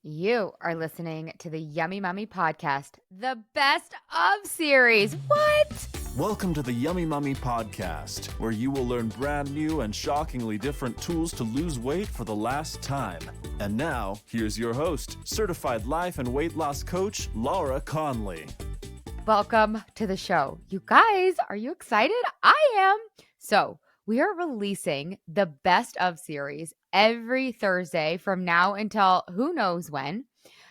You are listening to the Yummy Mummy podcast, the best of series. What? Welcome to the Yummy Mummy podcast, where you will learn brand new and shockingly different tools to lose weight for the last time. And now, here's your host, certified life and weight loss coach, Laura Conley. Welcome to the show. You guys, are you excited? I am. So, we are releasing the best of series every Thursday from now until who knows when.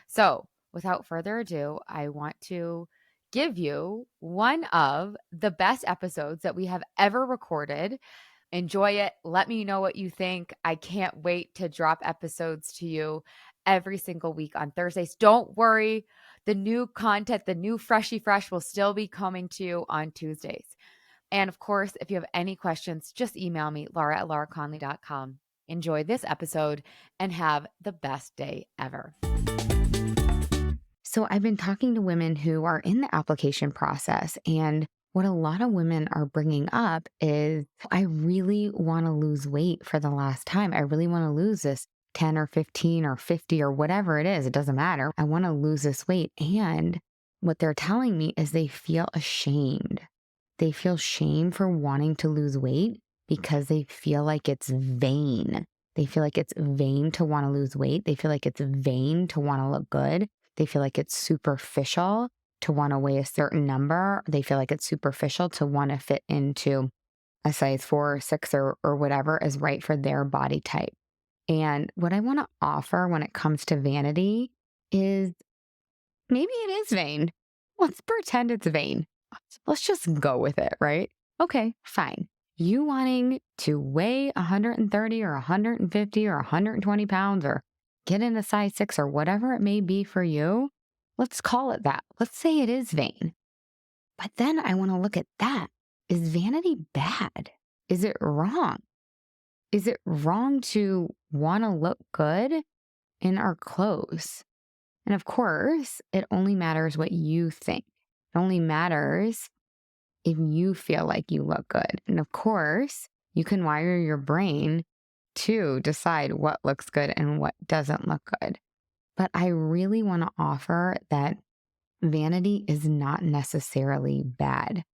So, without further ado, I want to give you one of the best episodes that we have ever recorded. Enjoy it. Let me know what you think. I can't wait to drop episodes to you every single week on Thursdays. Don't worry. The new content, the new Freshy Fresh will still be coming to you on Tuesdays. And of course, if you have any questions, just email me, laura@lauraconley.com. Enjoy this episode and have the best day ever. So I've been talking to women who are in the application process, and what a lot of women are bringing up is, I really want to lose weight for the last time. I really want to lose this 10 or 15 or 50 or whatever it is. It doesn't matter. I want to lose this weight. And what they're telling me is they feel ashamed. They feel shame for wanting to lose weight because they feel like it's vain. They feel like it's vain to want to lose weight. They feel like it's vain to want to look good. They feel like it's superficial to want to weigh a certain number. They feel like it's superficial to want to fit into a size 4 or 6 or whatever is right for their body type. And what I want to offer when it comes to vanity is maybe it is vain. Let's pretend it's vain. Let's just go with it, right? Okay, fine. You wanting to weigh 130 or 150 or 120 pounds or get in a size 6 or whatever it may be for you, let's call it that. Let's say it is vain. But then I want to look at that. Is vanity bad? Is it wrong? Is it wrong to want to look good in our clothes? And of course, it only matters what you think. It only matters if you feel like you look good. And of course, you can wire your brain to decide what looks good and what doesn't look good. But I really want to offer that vanity is not necessarily bad.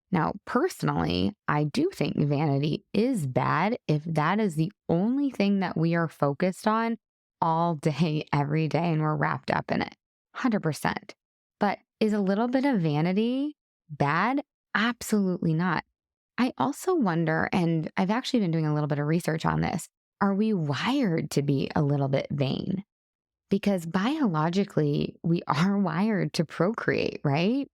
Now, personally, I do think vanity is bad if that is the only thing that we are focused on all day, every day, and we're wrapped up in it. 100%. But is a little bit of vanity bad? Absolutely not. I also wonder, and I've actually been doing a little bit of research on this, are we wired to be a little bit vain? Because biologically, we are wired to procreate, right?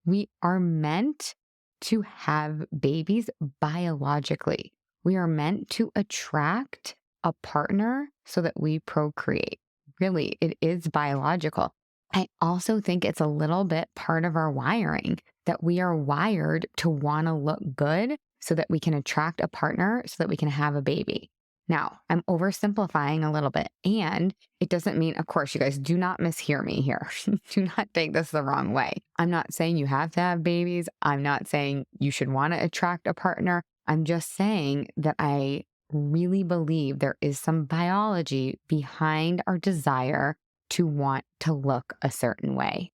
We are meant to have babies biologically. We are meant to attract a partner so that we procreate. Really, it is biological. I also think it's a little bit part of our wiring that we are wired to want to look good so that we can attract a partner so that we can have a baby. Now, I'm oversimplifying a little bit, and it doesn't mean, of course, you guys do not mishear me here. Do not take this the wrong way. I'm not saying you have to have babies. I'm not saying you should want to attract a partner. I'm just saying that I really believe there is some biology behind our desire to want to look a certain way.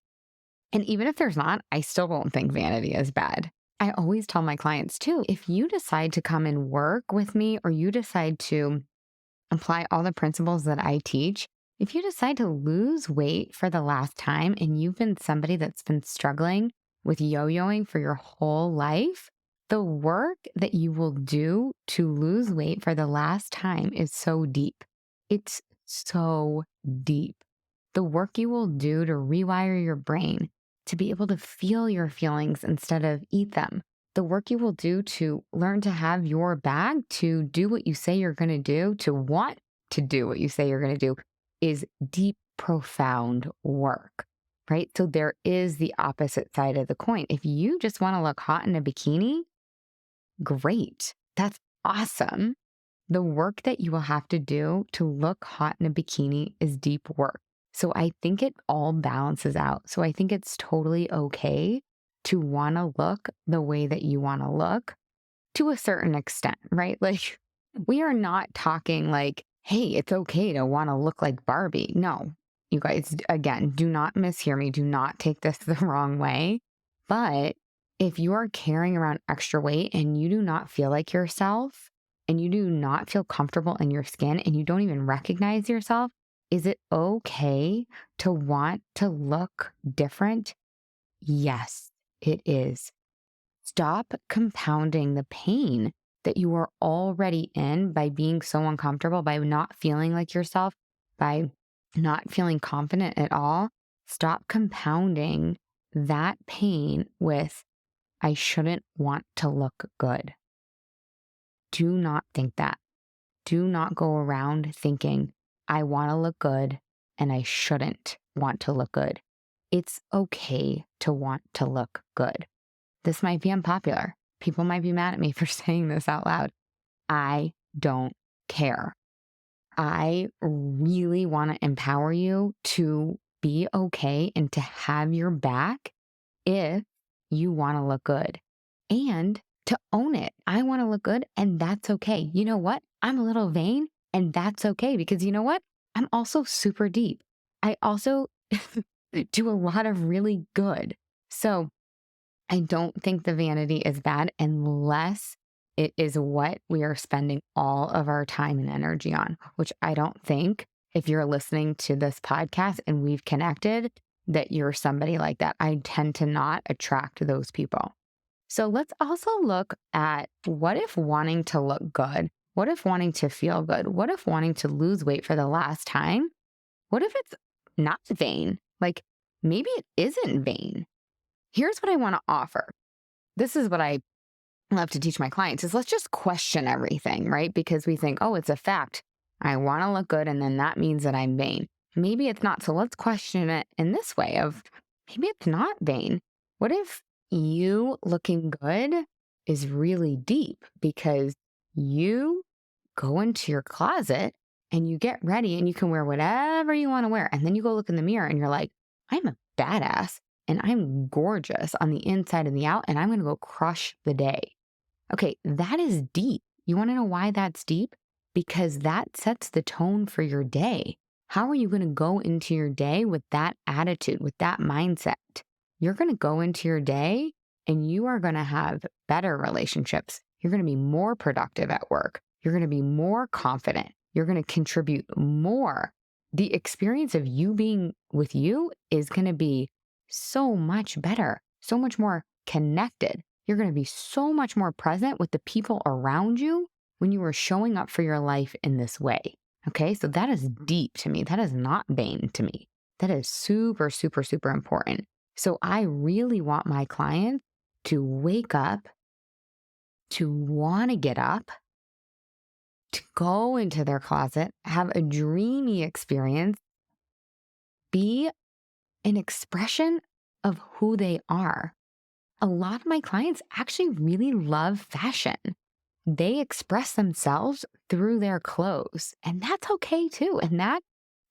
And even if there's not, I still don't think vanity is bad. I always tell my clients too, if you decide to come and work with me or you decide to apply all the principles that I teach, if you decide to lose weight for the last time and you've been somebody that's been struggling with yo-yoing for your whole life, the work that you will do to lose weight for the last time is so deep. It's so deep. The work you will do to rewire your brain, to be able to feel your feelings instead of eat them. The work you will do to learn to have your bag, to do what you say you're going to do, to want to do what you say you're going to do is deep, profound work, right? So there is the opposite side of the coin. If you just want to look hot in a bikini, great. That's awesome. The work that you will have to do to look hot in a bikini is deep work. So I think it all balances out. So I think it's totally okay to want to look the way that you want to look to a certain extent, right? Like, we are not talking like, hey, it's okay to want to look like Barbie. No, you guys, again, do not mishear me. Do not take this the wrong way. But if you are carrying around extra weight and you do not feel like yourself and you do not feel comfortable in your skin and you don't even recognize yourself, is it okay to want to look different? Yes, it is. Stop compounding the pain that you are already in by being so uncomfortable, by not feeling like yourself, by not feeling confident at all. Stop compounding that pain with, I shouldn't want to look good. Do not think that. Do not go around thinking, I want to look good and I shouldn't want to look good. It's okay to want to look good. This might be unpopular. People might be mad at me for saying this out loud. I don't care. I really want to empower you to be okay and to have your back if you want to look good and to own it. I want to look good and that's okay. You know what? I'm a little vain and that's okay because you know what? I'm also super deep. I also do a lot of really good. So I don't think the vanity is bad unless it is what we are spending all of our time and energy on, which I don't think if you're listening to this podcast and we've connected that you're somebody like that. I tend to not attract those people. So let's also look at what if wanting to look good? What if wanting to feel good? What if wanting to lose weight for the last time? What if it's not vain? Like maybe it isn't vain. Here's what I want to offer. This is what I love to teach my clients is let's just question everything, right? Because we think, oh, it's a fact. I want to look good. And then that means that I'm vain. Maybe it's not. So let's question it in this way of maybe it's not vain. What if you looking good is really deep because you go into your closet and you get ready and you can wear whatever you want to wear. And then you go look in the mirror and you're like, I'm a badass and I'm gorgeous on the inside and the out, and I'm going to go crush the day. Okay, that is deep. You want to know why that's deep? Because that sets the tone for your day. How are you going to go into your day with that attitude, with that mindset? You're going to go into your day and you are going to have better relationships. You're going to be more productive at work. You're going to be more confident. You're going to contribute more. The experience of you being with you is going to be so much better, so much more connected. You're going to be so much more present with the people around you when you are showing up for your life in this way. Okay, so that is deep to me. That is not vain to me. That is super, super, super important. So I really want my clients to wake up, to want to get up, to go into their closet, have a dreamy experience, be an expression of who they are. A lot of my clients actually really love fashion. They express themselves through their clothes, and that's okay too. And that,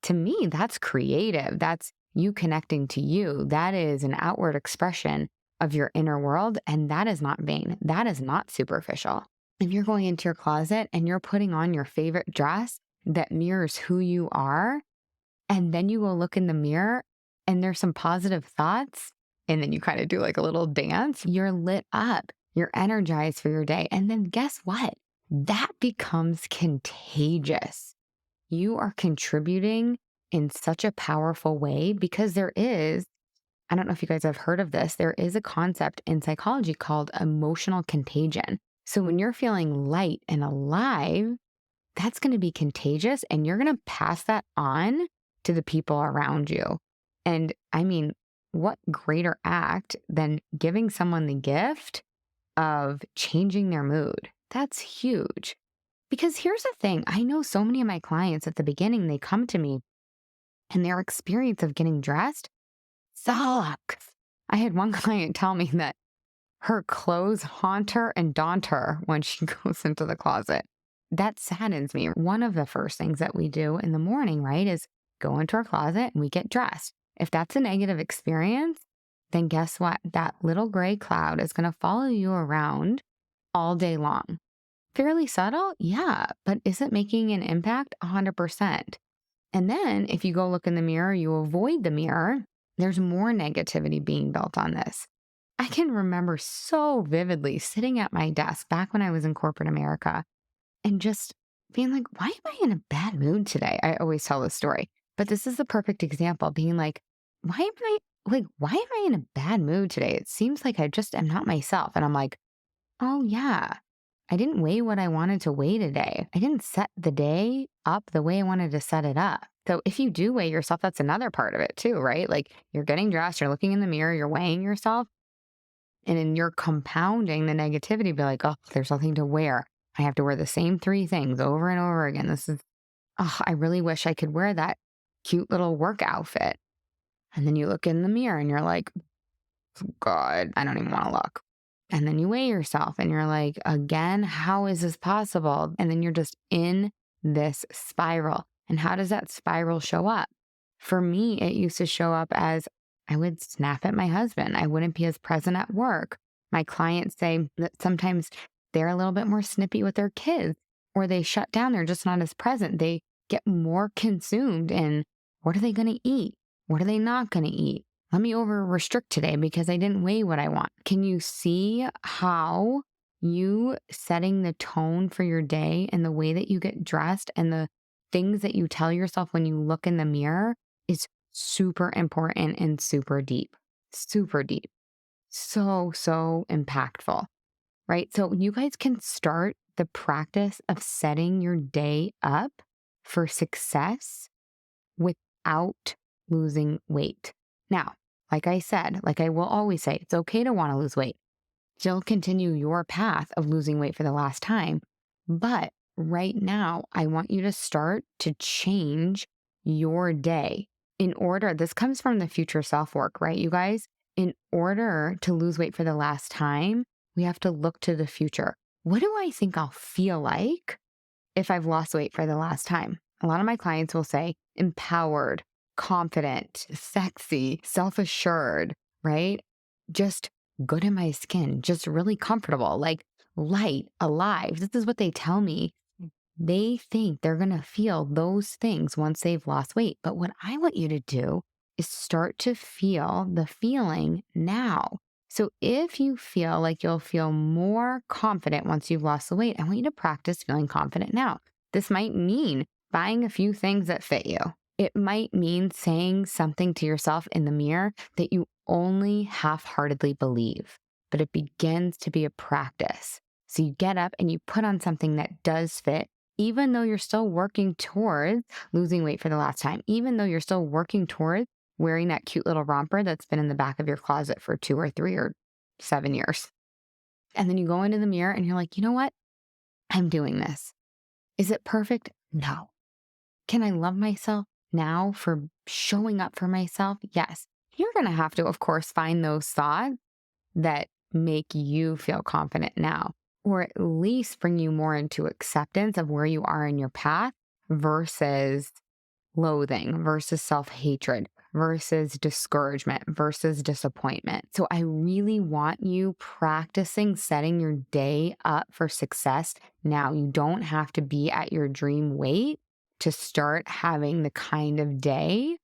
to me, that's creative. That's you connecting to you. That is an outward expression of your inner world, and that is not vain. That is not superficial. If you're going into your closet and you're putting on your favorite dress that mirrors who you are, and then you go look in the mirror and there's some positive thoughts, and then you kind of do like a little dance, you're lit up, you're energized for your day. And then guess what? That becomes contagious. You are contributing in such a powerful way because there is, I don't know if you guys have heard of this, there is a concept in psychology called emotional contagion. So when you're feeling light and alive, that's going to be contagious and you're going to pass that on to the people around you. And I mean, what greater act than giving someone the gift of changing their mood? That's huge. Because here's the thing, I know so many of my clients at the beginning, they come to me and their experience of getting dressed sucks. I had one client tell me that her clothes haunt her and daunt her when she goes into the closet. That saddens me. One of the first things that we do in the morning, right, is go into our closet and we get dressed. If that's a negative experience, then guess what? That little gray cloud is going to follow you around all day long. Fairly subtle? Yeah, but is it making an impact? 100%. And then if you go look in the mirror, you avoid the mirror, there's more negativity being built on this. I can remember so vividly sitting at my desk back when I was in corporate America and just being like, why am I in a bad mood today? I always tell this story, but this is the perfect example being like, why am I in a bad mood today? It seems like I just am not myself. And I'm like, oh, yeah, I didn't weigh what I wanted to weigh today. I didn't set the day up the way I wanted to set it up. So if you do weigh yourself, that's another part of it too, right? Like you're getting dressed, you're looking in the mirror, you're weighing yourself, and then you're compounding the negativity, be like, oh, there's nothing to wear. I have to wear the same three things over and over again. I really wish I could wear that cute little work outfit. And then you look in the mirror and you're like, God, I don't even want to look. And then you weigh yourself and you're like, again, how is this possible? And then you're just in this spiral. And how does that spiral show up? For me, it used to show up as I would snap at my husband. I wouldn't be as present at work. My clients say that sometimes they're a little bit more snippy with their kids or they shut down. They're just not as present. They get more consumed in what are they going to eat? What are they not going to eat? Let me over restrict today because I didn't weigh what I want. Can you see how you setting the tone for your day and the way that you get dressed and the things that you tell yourself when you look in the mirror is super important and super deep, super deep, so impactful, right? So you guys can start the practice of setting your day up for success without losing weight. Now, like I said, like I will always say, it's okay to want to lose weight. Still continue your path of losing weight for the last time. But right now, I want you to start to change your day in order. This comes from the future self work, right, you guys? In order to lose weight for the last time, we have to look to the future. What do I think I'll feel like if I've lost weight for the last time? A lot of my clients will say empowered, confident, sexy, self assured, right? Just good in my skin, just really comfortable, like light, alive. This is what they tell me. They think they're going to feel those things once they've lost weight. But what I want you to do is start to feel the feeling now. So if you feel like you'll feel more confident once you've lost the weight, I want you to practice feeling confident now. This might mean buying a few things that fit you. It might mean saying something to yourself in the mirror that you only half-heartedly believe, but it begins to be a practice. So you get up and you put on something that does fit, even though you're still working towards losing weight for the last time, even though you're still working towards wearing that cute little romper that's been in the back of your closet for 2 or 3 or 7 years. And then you go into the mirror and you're like, you know what? I'm doing this. Is it perfect? No. Can I love myself now for showing up for myself? Yes. You're going to have to, of course, find those thoughts that make you feel confident now, or at least bring you more into acceptance of where you are in your path versus loathing, versus self-hatred, versus discouragement, versus disappointment. So I really want you practicing setting your day up for success now. You don't have to be at your dream weight to start having the kind of day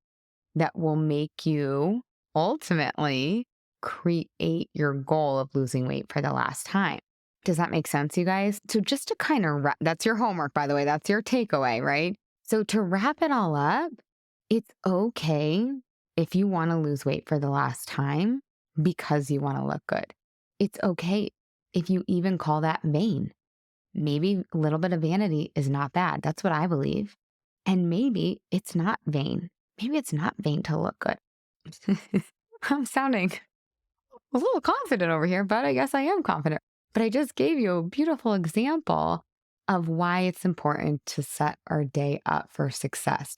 that will make you ultimately create your goal of losing weight for the last time. Does that make sense, you guys? So just to kind of that's your homework, by the way, that's your takeaway, right? So to wrap it all up, it's okay if you want to lose weight for the last time because you want to look good. It's okay if you even call that vain. Maybe a little bit of vanity is not bad. That's what I believe. And maybe it's not vain. Maybe it's not vain to look good. I'm sounding a little confident over here, but I guess I am confident. But I just gave you a beautiful example of why it's important to set our day up for success,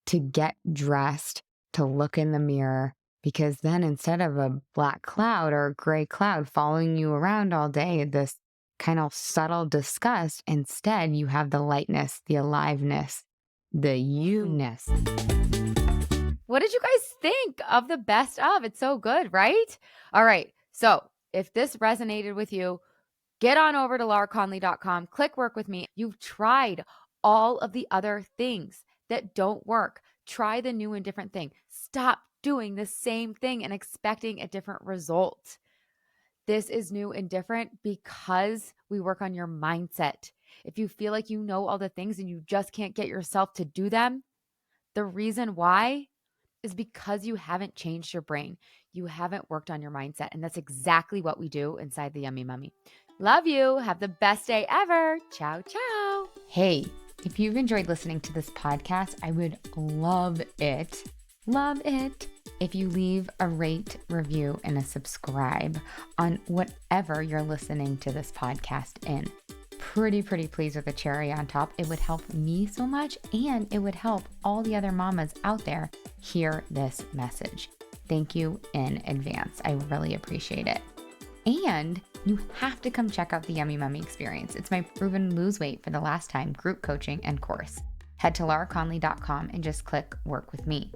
to get dressed, to look in the mirror, because then instead of a black cloud or a gray cloud following you around all day, this kind of subtle disgust, instead you have the lightness, the aliveness, the you-ness. What did you guys think of the best of? It's so good, right? All right. So if this resonated with you, get on over to lauraconley.com, click work with me. You've tried all of the other things that don't work. Try the new and different thing. Stop doing the same thing and expecting a different result. This is new and different because we work on your mindset. If you feel like you know all the things and you just can't get yourself to do them, the reason why is because you haven't changed your brain. You haven't worked on your mindset. And that's exactly what we do inside the Yummy Mummy. Love you. Have the best day ever. Ciao, ciao. Hey, if you've enjoyed listening to this podcast, I would love it if you leave a rate, review, and a subscribe on whatever you're listening to this podcast in. Pretty pleased with a cherry on top. It would help me so much, and it would help all the other mamas out there hear this message. Thank you in advance. I really appreciate it. And you have to come check out the Yummy Mummy experience. It's my proven lose weight for the last time group coaching and course. Head to lauraconley.com and just click work with me.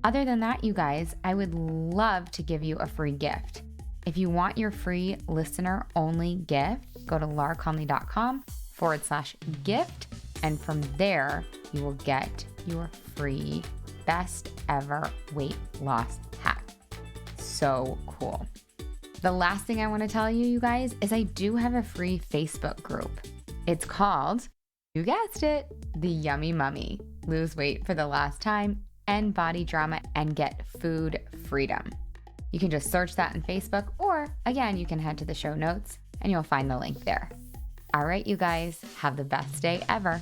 Other than that, you guys, I would love to give you a free gift. If you want your free listener only gift, go to lauraconley.com/gift. And from there, you will get your free best ever weight loss hack. So cool. The last thing I want to tell you, you guys, is I do have a free Facebook group. It's called, you guessed it, the Yummy Mummy. Lose weight for the last time, end body drama, and get food freedom. You can just search that in Facebook, or again, you can head to the show notes and you'll find the link there. All right, you guys, have the best day ever.